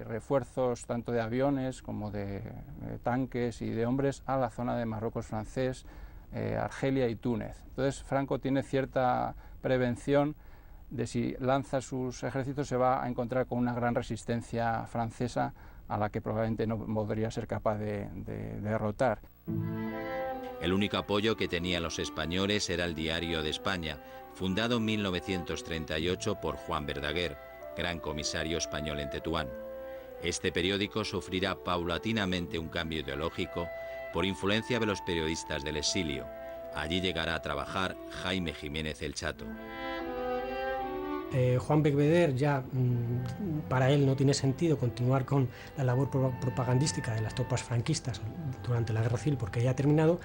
Refuerzos tanto de aviones como de tanques y de hombres a la zona de Marruecos francés, Argelia y Túnez. Entonces Franco tiene cierta prevención de si lanza sus ejércitos se va a encontrar con una gran resistencia francesa a la que probablemente no podría ser capaz de derrotar. El único apoyo que tenían los españoles era el Diario de España, fundado en 1938 por Juan Verdaguer, gran comisario español en Tetuán. Este periódico sufrirá paulatinamente un cambio ideológico por influencia de los periodistas del exilio. Allí llegará a trabajar Jaime Jiménez el Chato. Juan Becbeder ya para él no tiene sentido continuar con la labor propagandística de las tropas franquistas durante la guerra civil porque ya ha terminado,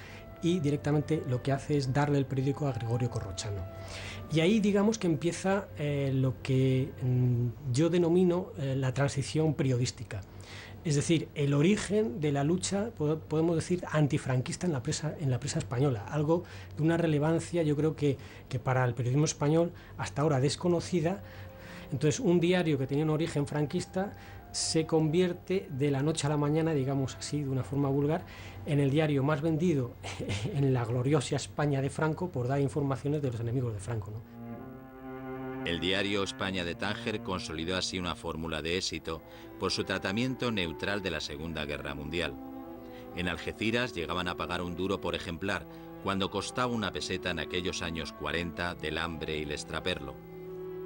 y directamente lo que hace es darle el periódico a Gregorio Corrochano. Y ahí digamos que empieza lo que yo denomino la transición periodística. Es decir, el origen de la lucha, podemos decir, antifranquista en la prensa española, algo de una relevancia, yo creo que para el periodismo español hasta ahora desconocida. Entonces, un diario que tenía un origen franquista se convierte de la noche a la mañana, digamos así, de una forma vulgar, en el diario más vendido en la gloriosa España de Franco por dar informaciones de los enemigos de Franco, ¿no? El diario España de Tánger consolidó así una fórmula de éxito por su tratamiento neutral de la Segunda Guerra Mundial. En Algeciras llegaban a pagar un duro por ejemplar, cuando costaba una peseta en aquellos años 40 del hambre y el extraperlo.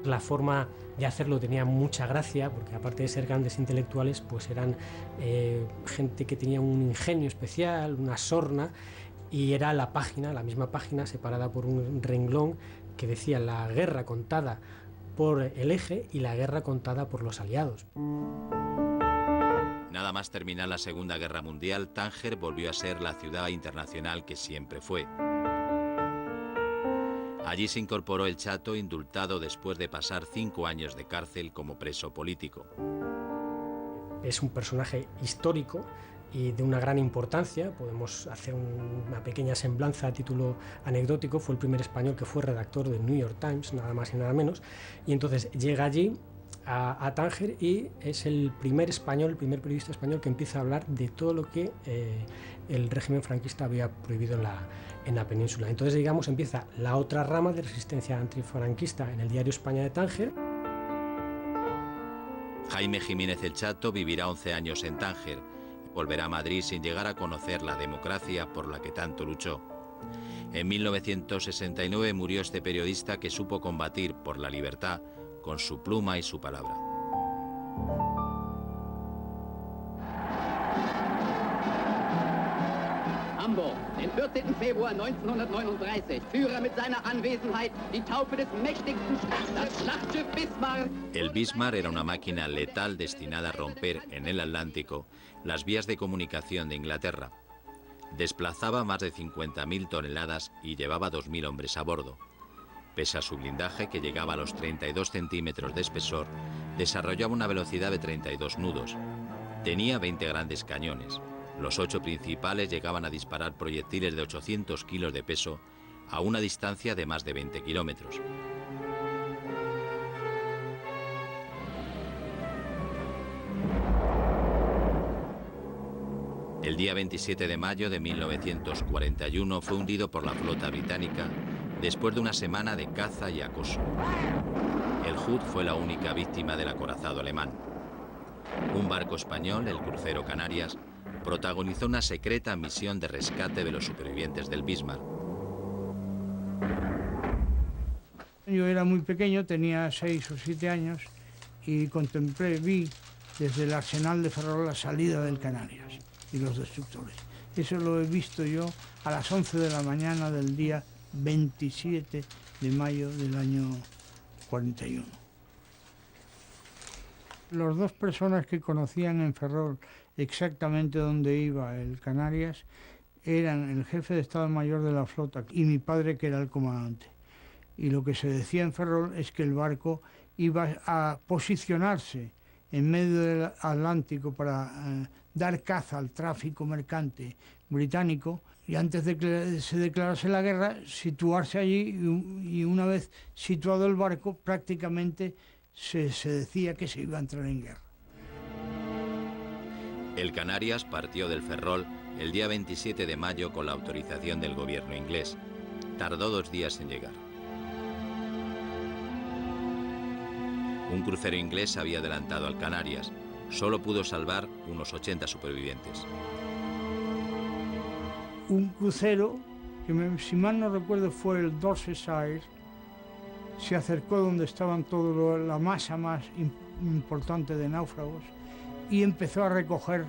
La forma de hacerlo tenía mucha gracia, porque aparte de ser grandes intelectuales, pues eran gente que tenía un ingenio especial, una sorna, y era la misma página separada por un renglón que decía la guerra contada por el Eje y la guerra contada por los aliados. Nada más terminar la Segunda Guerra Mundial, Tánger volvió a ser la ciudad internacional que siempre fue. Allí se incorporó el Chato, indultado después de pasar 5 años de cárcel como preso político. Es un personaje histórico y de una gran importancia. Podemos hacer una pequeña semblanza a título anecdótico. Fue el primer español que fue redactor del New York Times, nada más y nada menos, y entonces llega allí a Tánger y es el primer periodista español que empieza a hablar de todo lo que el régimen franquista había prohibido en la península. Entonces, digamos, empieza la otra rama de resistencia antifranquista en el diario España de Tánger. Jaime Jiménez el Chato vivirá 11 años en Tánger. Volverá a Madrid sin llegar a conocer la democracia por la que tanto luchó. En 1969 murió este periodista que supo combatir por la libertad con su pluma y su palabra. Hamburg, den 14. Februar 1939, Führer mit seiner Anwesenheit, die Taufe des mächtigsten Staates, das Schlachtschiff Bismarck. El Bismarck era una máquina letal destinada a romper en el Atlántico las vías de comunicación de Inglaterra. Desplazaba más de 50.000 toneladas y llevaba 2.000 hombres a bordo. Pese a su blindaje, que llegaba a los 32 centímetros de espesor, desarrollaba una velocidad de 32 nudos. Tenía 20 grandes cañones. Los 8 principales llegaban a disparar proyectiles de 800 kilos de peso a una distancia de más de 20 kilómetros. El día 27 de mayo de 1941 fue hundido por la flota británica después de una semana de caza y acoso. El Hood fue la única víctima del acorazado alemán. Un barco español, el crucero Canarias, protagonizó una secreta misión de rescate de los supervivientes del Bismarck. Yo era muy pequeño, tenía 6 o 7 años, y vi desde el arsenal de Ferrol la salida del Canarias y los destructores. Eso lo he visto yo a las 11 de la mañana del día 27 de mayo del año 41. Las 2 personas que conocían en Ferrol exactamente dónde iba el Canarias eran el jefe de Estado Mayor de la flota y mi padre, que era el comandante. Y lo que se decía en Ferrol es que el barco iba a posicionarse en medio del Atlántico para dar caza al tráfico mercante británico, y antes de que se declarase la guerra, situarse allí, y una vez situado el barco, prácticamente se decía que se iba a entrar en guerra. El Canarias partió del Ferrol el día 27 de mayo con la autorización del gobierno inglés. Tardó 2 días en llegar. Un crucero inglés se había adelantado al Canarias. Solo pudo salvar unos 80 supervivientes. Un crucero, que si mal no recuerdo fue el Dorsetshire, se acercó donde estaban toda la masa más importante de náufragos y empezó a recogerlos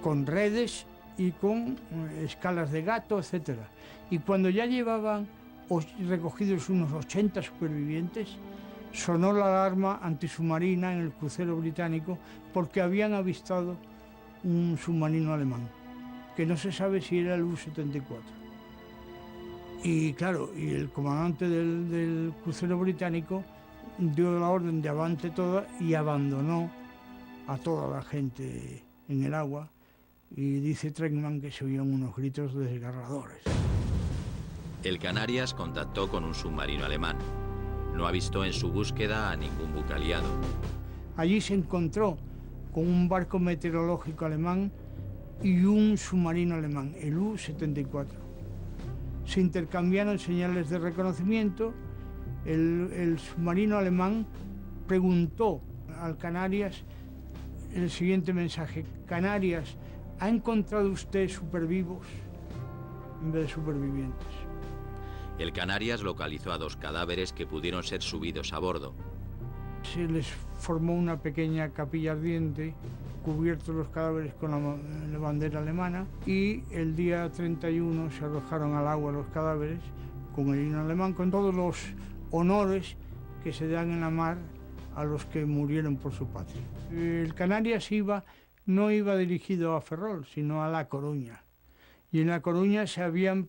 con redes y con escalas de gato, etc. Y cuando ya llevaban recogidos unos 80 supervivientes, sonó la alarma antisubmarina en el crucero británico porque habían avistado un submarino alemán, que no se sabe si era el U-74. Y claro, y el comandante del crucero británico dio la orden de avante toda y abandonó a toda la gente en el agua, y dice Treckmann que se oían unos gritos desgarradores. El Canarias contactó con un submarino alemán. No avistó en su búsqueda a ningún buque aliado. Allí se encontró con un barco meteorológico alemán y un submarino alemán, el U-74. Se intercambiaron señales de reconocimiento. El submarino alemán preguntó al Canarias el siguiente mensaje: Canarias, ¿ha encontrado usted supervivos en vez de supervivientes? El Canarias localizó a 2 cadáveres que pudieron ser subidos a bordo. Se les formó una pequeña capilla ardiente, cubiertos los cadáveres con la bandera alemana, y el día 31 se arrojaron al agua los cadáveres con el himno alemán, con todos los honores que se dan en la mar a los que murieron por su patria. El Canarias no iba dirigido a Ferrol, sino a La Coruña. Y en La Coruña se habían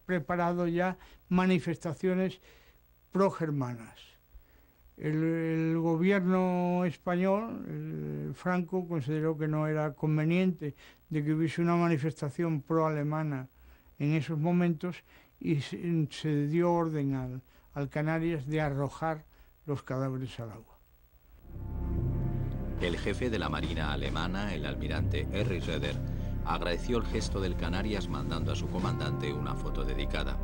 preparado ya manifestaciones progermanas. El gobierno español, Franco, consideró que no era conveniente de que hubiese una manifestación pro-alemana en esos momentos y se dio orden al Canarias de arrojar los cadáveres al agua. El jefe de la Marina alemana, el almirante Erich Raeder, agradeció el gesto del Canarias mandando a su comandante una foto dedicada.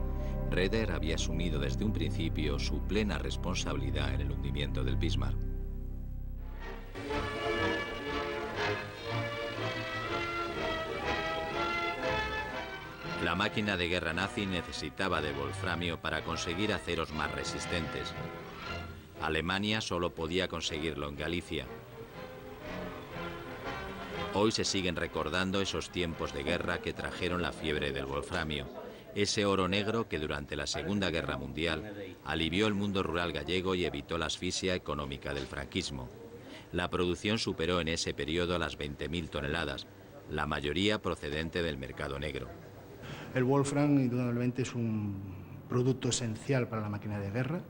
Raeder había asumido desde un principio su plena responsabilidad en el hundimiento del Bismarck. La máquina de guerra nazi necesitaba de wolframio para conseguir aceros más resistentes. Alemania solo podía conseguirlo en Galicia. Hoy se siguen recordando esos tiempos de guerra que trajeron la fiebre del wolframio, ese oro negro que durante la Segunda Guerra Mundial alivió el mundo rural gallego y evitó la asfixia económica del franquismo. La producción superó en ese periodo las 20.000 toneladas, la mayoría procedente del mercado negro. El wolfram indudablemente es un producto esencial para la máquina de guerra.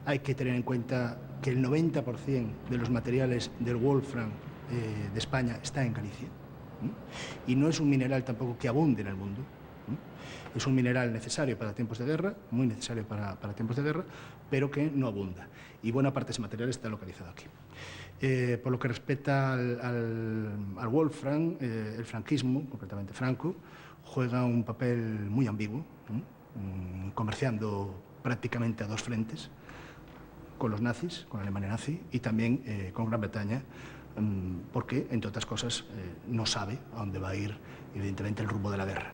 Hay que tener en cuenta que el 90% de los materiales del wolfram de España está en Galicia, y no es un mineral tampoco que abunde en el mundo. Es un mineral necesario para tiempos de guerra, muy necesario para tiempos de guerra, pero que no abunda, y buena parte de ese material está localizado aquí. Por lo que respecta al wolfram, el franquismo, concretamente Franco, juega un papel muy ambiguo, comerciando prácticamente a 2 frentes, con los nazis, con la Alemania nazi, y también con Gran Bretaña, porque, entre otras cosas, no sabe a dónde va a ir, evidentemente, el rumbo de la guerra.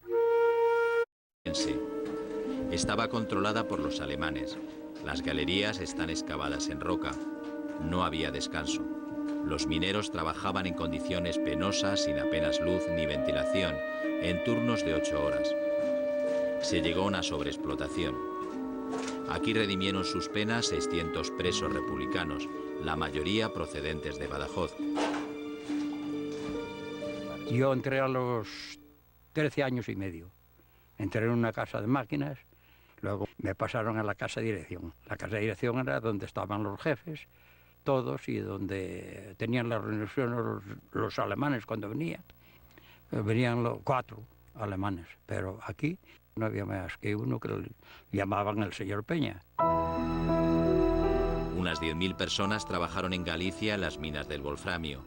Estaba controlada por los alemanes. Las galerías están excavadas en roca. No había descanso. Los mineros trabajaban en condiciones penosas, sin apenas luz ni ventilación, en turnos de 8 horas. Se llegó a una sobreexplotación. Aquí redimieron sus penas 600 presos republicanos, la mayoría procedentes de Badajoz. Yo entré a los 13 años y medio. Entré en una casa de máquinas, luego me pasaron a la casa de dirección. La casa de dirección era donde estaban los jefes, todos, y donde tenían las reuniones los alemanes cuando venían. Venían los 4 alemanes, pero aquí no había más que uno que le llamaban el señor Peña. Unas 10.000 personas trabajaron en Galicia en las minas del wolframio.